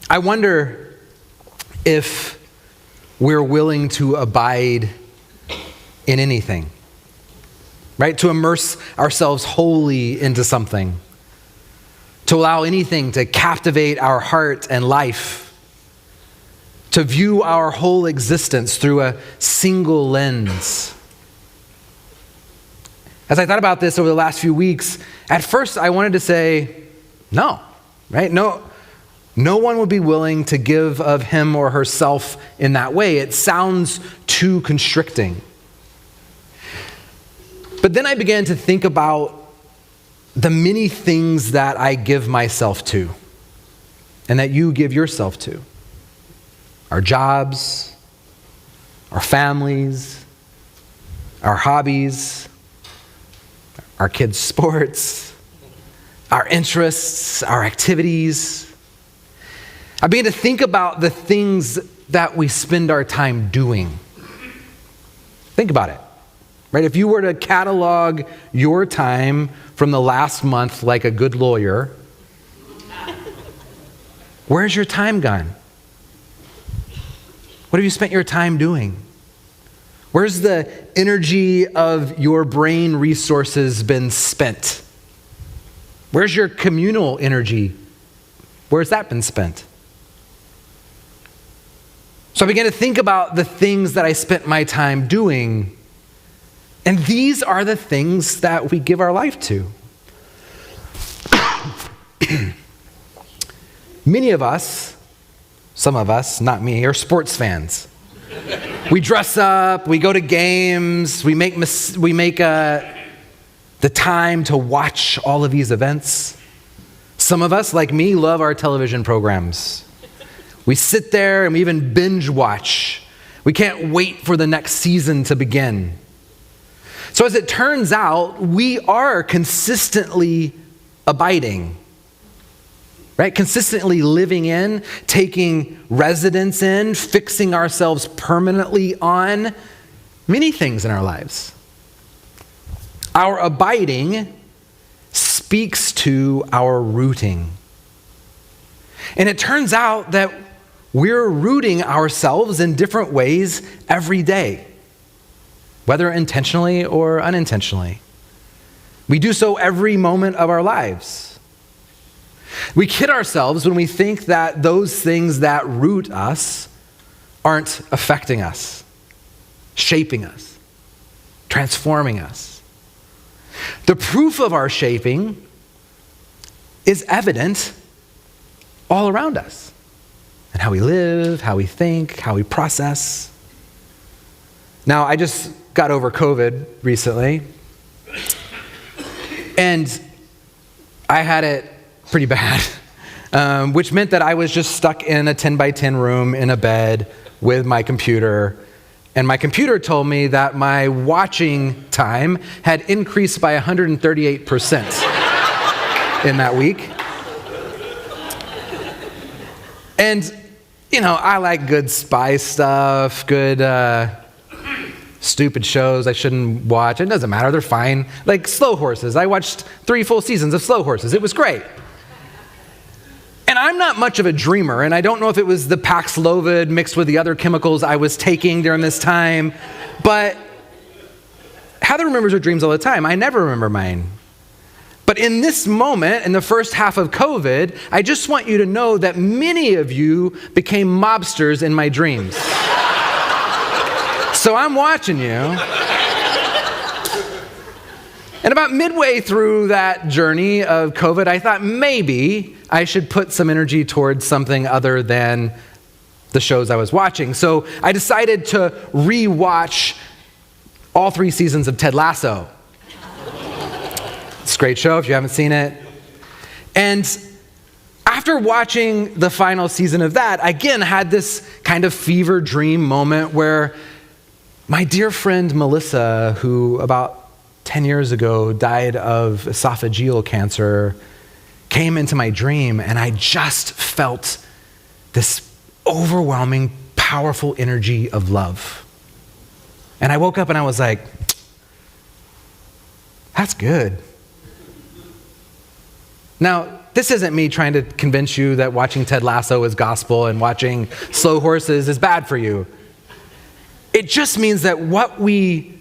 I wonder if we're willing to abide in anything, right? To immerse ourselves wholly into something, to allow anything to captivate our heart and life, to view our whole existence through a single lens. As I thought about this over the last few weeks, at first I wanted to say, no, right? No one would be willing to give of him or herself in that way. It sounds too constricting. But then I began to think about the many things that I give myself to and that you give yourself to. Our jobs, our families, our hobbies, our kids' sports, our interests, our activities. I began to think about the things that we spend our time doing. Think about it, right? If you were to catalog your time from the last month like a good lawyer, where's your time gone? What have you spent your time doing? Where's the energy of your brain resources been spent? Where's your communal energy? Where's that been spent? So I began to think about the things that I spent my time doing. And these are the things that we give our life to. Many of us, some of us, not me, are sports fans. We dress up, we go to games, we make the time to watch all of these events. Some of us, like me, love our television programs. We sit there and we even binge watch. We can't wait for the next season to begin. So as it turns out, we are consistently abiding, right? Consistently living in, taking residence in, fixing ourselves permanently on many things in our lives. Our abiding speaks to our rooting. And it turns out that we're rooting ourselves in different ways every day, whether intentionally or unintentionally. We do so every moment of our lives. We kid ourselves when we think that those things that root us aren't affecting us, shaping us, transforming us. The proof of our shaping is evident all around us. And how we live, how we think, how we process. Now, I just got over COVID recently, and I had it pretty bad, which meant that I was just stuck in a 10 by 10 room in a bed with my computer, and my computer told me that my watching time had increased by 138% in that week. And, I like good spy stuff, good stupid shows I shouldn't watch. It doesn't matter, they're fine. Like Slow Horses. I watched 3 full seasons of Slow Horses. It was great. And I'm not much of a dreamer, and I don't know if it was the Paxlovid mixed with the other chemicals I was taking during this time, but Heather remembers her dreams all the time. I never remember mine. But in this moment, in the first half of COVID, I just want you to know that many of you became mobsters in my dreams. So I'm watching you. And about midway through that journey of COVID, I thought maybe I should put some energy towards something other than the shows I was watching. So I decided to re-watch all 3 seasons of Ted Lasso. It's a great show if you haven't seen it. And after watching the final season of that, I again had this kind of fever dream moment where my dear friend Melissa, who about 10 years ago died of esophageal cancer, came into my dream, and I just felt this overwhelming, powerful energy of love. And I woke up and I was like, that's good. Now, this isn't me trying to convince you that watching Ted Lasso is gospel and watching slow horses is bad for you. It just means that what we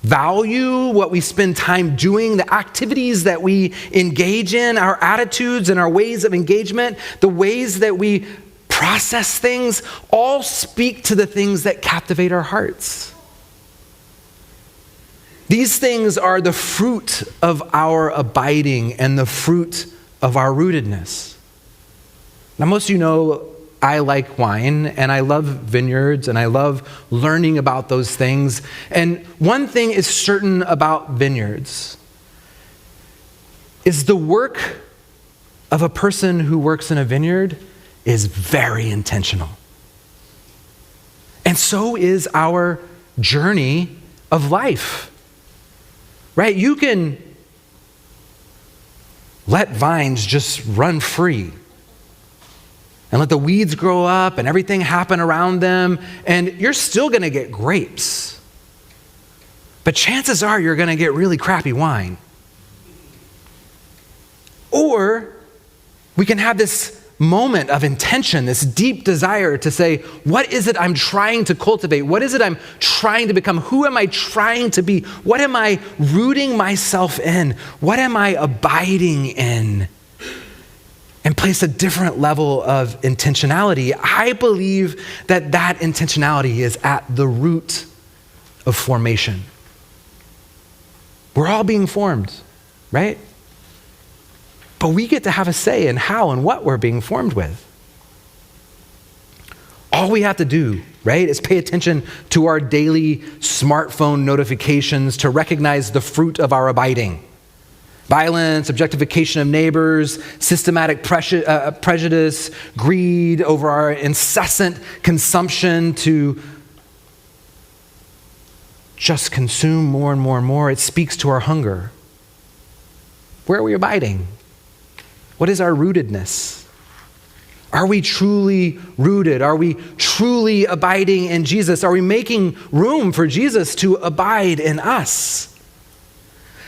value, what we spend time doing, the activities that we engage in, our attitudes and our ways of engagement, the ways that we process things, all speak to the things that captivate our hearts. These things are the fruit of our abiding and the fruit of our rootedness. Now, most of you know I like wine and I love vineyards and I love learning about those things. And one thing is certain about vineyards is the work of a person who works in a vineyard is very intentional. And so is our journey of life, right? You can let vines just run free and let the weeds grow up and everything happen around them, and you're still going to get grapes. But chances are you're going to get really crappy wine. Or we can have this moment of intention, this deep desire to say, what is it I'm trying to cultivate? What is it I'm trying to become? Who am I trying to be? What am I rooting myself in? What am I abiding in? And place a different level of intentionality. I believe that that intentionality is at the root of formation. We're all being formed, right? But we get to have a say in how and what we're being formed with. All we have to do, right, is pay attention to our daily smartphone notifications to recognize the fruit of our abiding. Violence, objectification of neighbors, systematic prejudice, greed over our incessant consumption to just consume more and more and more. It speaks to our hunger. Where are we abiding? What is our rootedness? Are we truly rooted? Are we truly abiding in Jesus? Are we making room for Jesus to abide in us?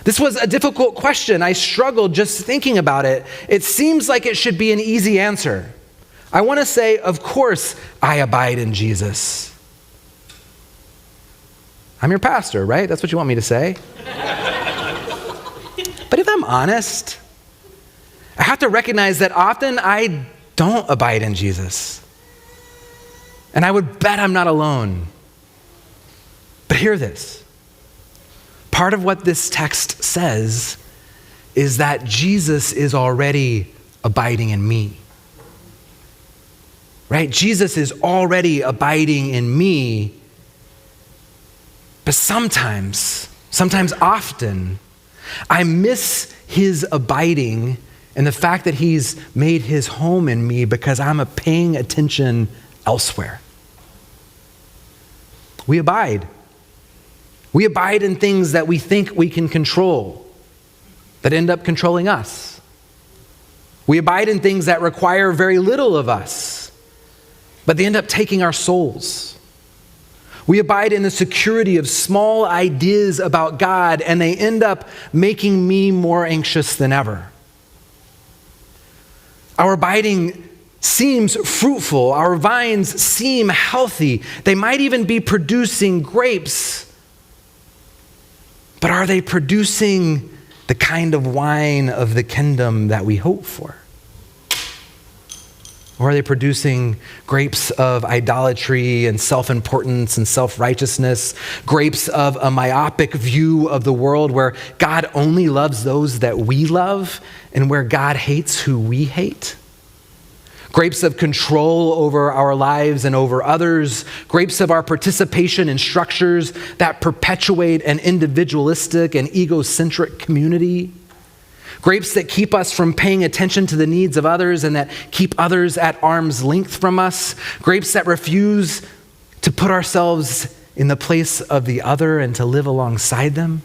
This was a difficult question. I struggled just thinking about it. It seems like it should be an easy answer. I want to say, of course, I abide in Jesus. I'm your pastor, right? That's what you want me to say. But if I'm honest, I have to recognize that often I don't abide in Jesus. And I would bet I'm not alone. But hear this. Part of what this text says is that Jesus is already abiding in me. Right? Jesus is already abiding in me. But sometimes often, I miss his abiding and the fact that he's made his home in me because I'm paying attention elsewhere. We abide. We abide in things that we think we can control, that end up controlling us. We abide in things that require very little of us, but they end up taking our souls. We abide in the security of small ideas about God, and they end up making me more anxious than ever. Our abiding seems fruitful. Our vines seem healthy. They might even be producing grapes. But are they producing the kind of wine of the kingdom that we hope for? Or are they producing grapes of idolatry and self-importance and self-righteousness, grapes of a myopic view of the world where God only loves those that we love and where God hates who we hate? Grapes of control over our lives and over others, grapes of our participation in structures that perpetuate an individualistic and egocentric community, grapes that keep us from paying attention to the needs of others and that keep others at arm's length from us, grapes that refuse to put ourselves in the place of the other and to live alongside them.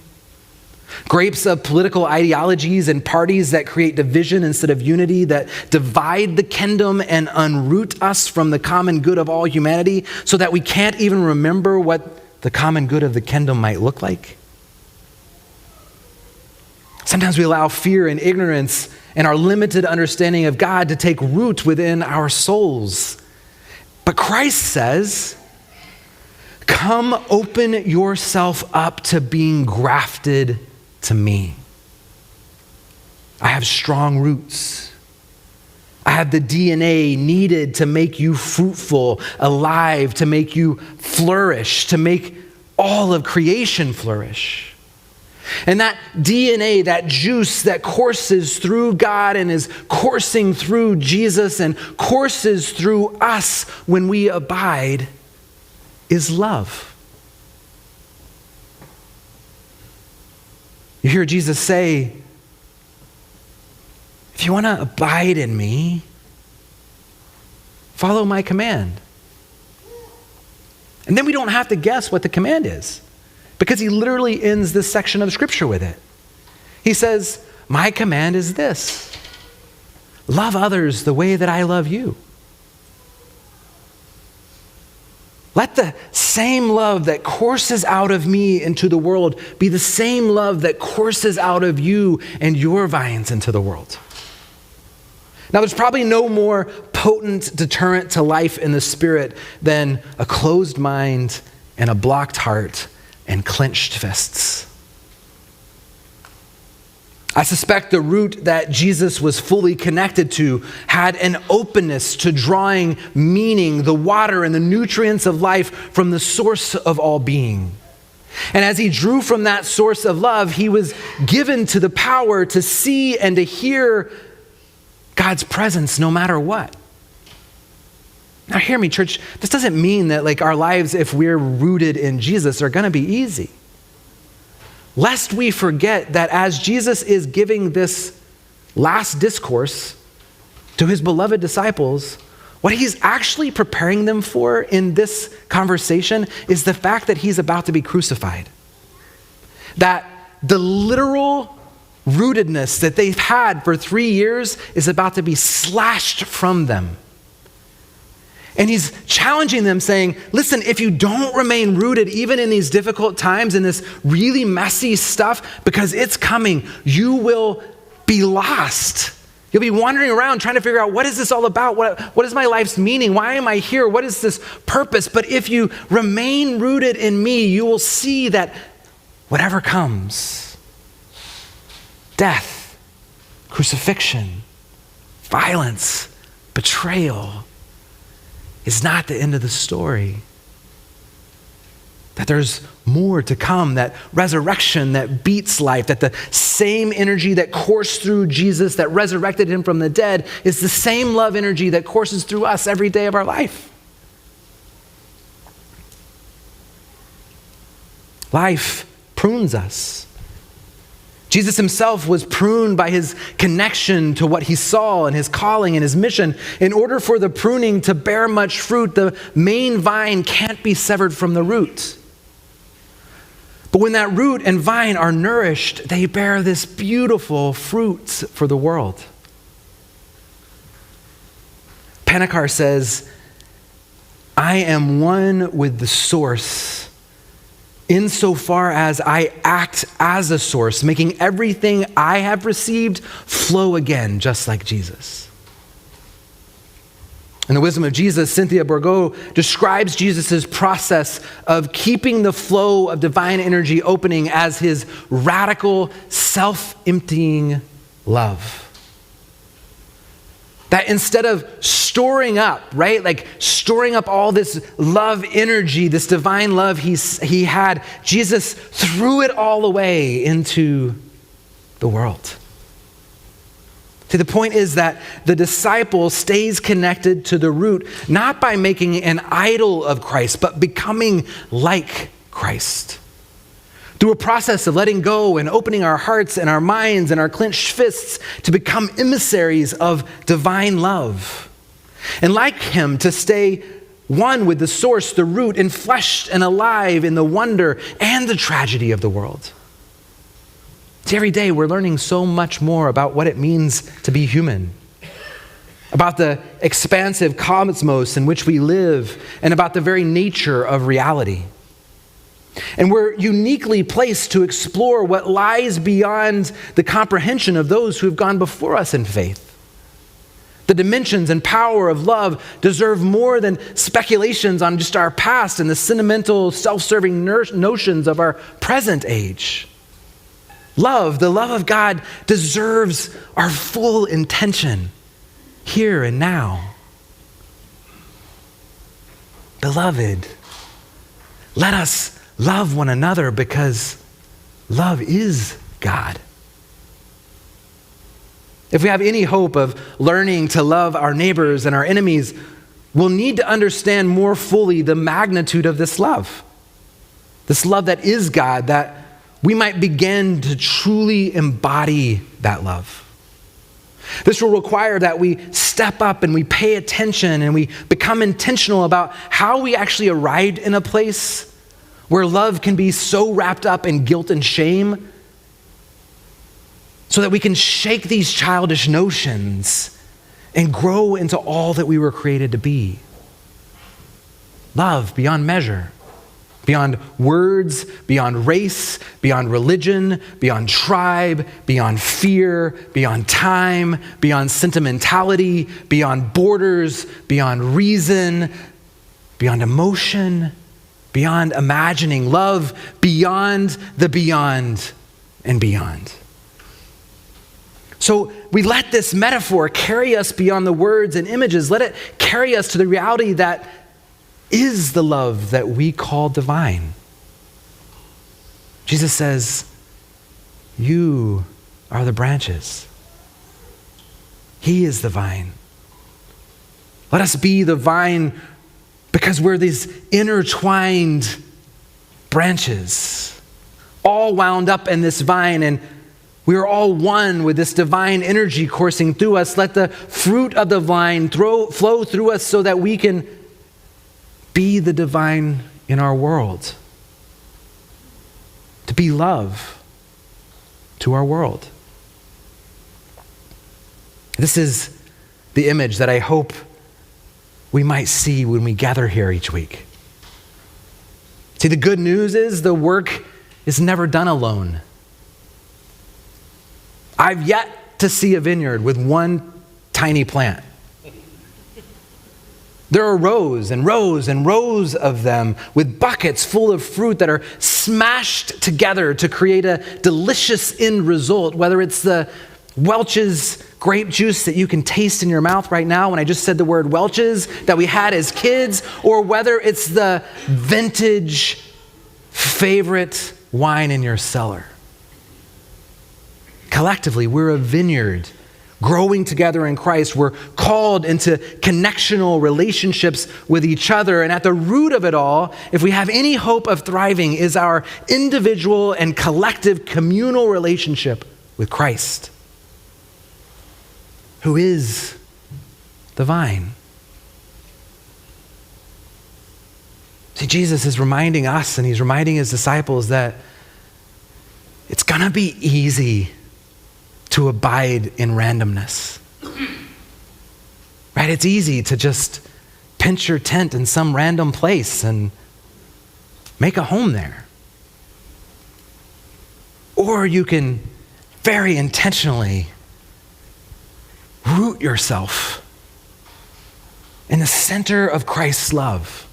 Grapes of political ideologies and parties that create division instead of unity, that divide the kingdom and unroot us from the common good of all humanity so that we can't even remember what the common good of the kingdom might look like. Sometimes we allow fear and ignorance and our limited understanding of God to take root within our souls. But Christ says, come open yourself up to being grafted to me. I have strong roots. I have the DNA needed to make you fruitful, alive, to make you flourish, to make all of creation flourish. And that DNA, that juice that courses through God and is coursing through Jesus and courses through us when we abide, is love. You hear Jesus say, if you want to abide in me, follow my command. And then we don't have to guess what the command is, because he literally ends this section of scripture with it. He says, my command is this: love others the way that I love you. Let the same love that courses out of me into the world be the same love that courses out of you and your vines into the world. Now, there's probably no more potent deterrent to life in the Spirit than a closed mind and a blocked heart and clenched fists. I suspect the root that Jesus was fully connected to had an openness to drawing meaning, the water and the nutrients of life from the source of all being. And as he drew from that source of love, he was given to the power to see and to hear God's presence no matter what. Now hear me, church, this doesn't mean that our lives, if we're rooted in Jesus, are going to be easy. Lest we forget that as Jesus is giving this last discourse to his beloved disciples, what he's actually preparing them for in this conversation is the fact that he's about to be crucified. That the literal rootedness that they've had for 3 years is about to be slashed from them. And he's challenging them, saying, listen, if you don't remain rooted even in these difficult times, in this really messy stuff, because it's coming, you will be lost. You'll be wandering around trying to figure out, what is this all about? What is my life's meaning? Why am I here? What is this purpose? But if you remain rooted in me, you will see that whatever comes, death, crucifixion, violence, betrayal, is not the end of the story. That there's more to come, that resurrection that beats life, that the same energy that coursed through Jesus, that resurrected him from the dead, is the same love energy that courses through us every day of our life. Life prunes us. Jesus himself was pruned by his connection to what he saw and his calling and his mission. In order for the pruning to bear much fruit, the main vine can't be severed from the root. But when that root and vine are nourished, they bear this beautiful fruit for the world. Pentecost says, I am one with the source, insofar as I act as a source, making everything I have received flow again, just like Jesus. In the Wisdom of Jesus, Cynthia Bourgeau describes Jesus' process of keeping the flow of divine energy opening as his radical, self-emptying love. That instead of storing up, right? Storing up all this love energy, this divine love he had, Jesus threw it all away into the world. See, the point is that the disciple stays connected to the root, not by making an idol of Christ, but becoming like Christ. Through a process of letting go and opening our hearts and our minds and our clenched fists to become emissaries of divine love. And like him, to stay one with the source, the root, enfleshed and alive in the wonder and the tragedy of the world. See, every day we're learning so much more about what it means to be human, about the expansive cosmos in which we live, and about the very nature of reality. And we're uniquely placed to explore what lies beyond the comprehension of those who have gone before us in faith. The dimensions and power of love deserve more than speculations on just our past and the sentimental, self-serving notions of our present age. Love, the love of God, deserves our full intention here and now. Beloved, let us love one another because love is God. If we have any hope of learning to love our neighbors and our enemies, we'll need to understand more fully the magnitude of this love that is God, that we might begin to truly embody that love. This will require that we step up and we pay attention and we become intentional about how we actually arrived in a place where love can be so wrapped up in guilt and shame, so that we can shake these childish notions and grow into all that we were created to be. Love beyond measure, beyond words, beyond race, beyond religion, beyond tribe, beyond fear, beyond time, beyond sentimentality, beyond borders, beyond reason, beyond emotion, beyond imagining. Love beyond the beyond and beyond. So we let this metaphor carry us beyond the words and images. Let it carry us to the reality that is the love that we call divine. Jesus says, you are the branches. He is the vine. Let us be the vine because we're these intertwined branches, all wound up in this vine, and we are all one with this divine energy coursing through us. Let the fruit of the vine flow through us so that we can be the divine in our world, to be love to our world. This is the image that I hope we might see when we gather here each week. See, the good news is the work is never done alone. I've yet to see a vineyard with one tiny plant. There are rows and rows and rows of them with buckets full of fruit that are smashed together to create a delicious end result, whether it's the Welch's grape juice that you can taste in your mouth right now when I just said the word Welch's that we had as kids, or whether it's the vintage favorite wine in your cellar. Collectively, we're a vineyard growing together in Christ. We're called into connectional relationships with each other. And at the root of it all, if we have any hope of thriving, is our individual and collective communal relationship with Christ, who is the vine. See, Jesus is reminding us and he's reminding his disciples that it's going to be easy to abide in randomness. Right? It's easy to just pinch your tent in some random place and make a home there. Or you can very intentionally root yourself in the center of Christ's love.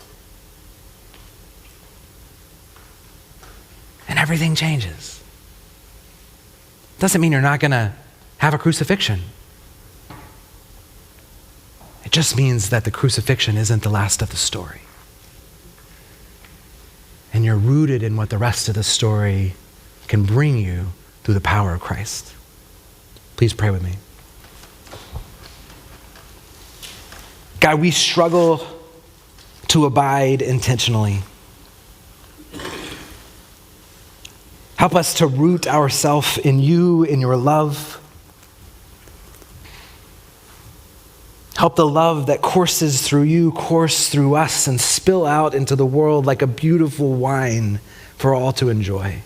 And everything changes. Doesn't mean you're not going to have a crucifixion. It just means that the crucifixion isn't the last of the story. And you're rooted in what the rest of the story can bring you through the power of Christ. Please pray with me. God, we struggle to abide intentionally. Help us to root ourselves in you, in your love. Help the love that courses through you course through us and spill out into the world like a beautiful wine for all to enjoy.